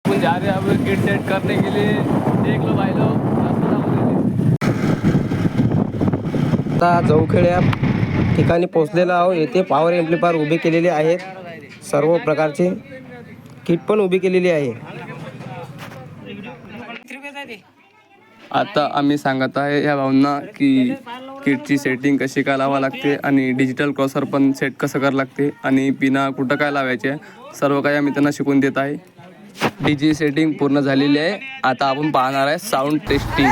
अपन जा रहे हैं अब किट सेट करने के लिए। देख लो भाई लोग, आता जवखेड या ठिकाणी पोहोचलेला आहोत। येथे पॉवर एम्प्लिफायर उभे केलेले आहेत, सर्व प्रकारचे किट पण उभी केलेली आहे। आता आम्ही सांगत आहे या भाऊंना की किटची सेटिंग कशी काय लावा लागते आणि डिजिटल क्रॉसर पण सेट कसं करावं लागते आणि पिना कुठं काय लावायचे, सर्व काही आम्ही त्यांना शिकून देत आहे। डीजी सेटिंग पूर्ण झालेली आहे। आता आपण पाहणार आहे साऊंड टेस्टिंग।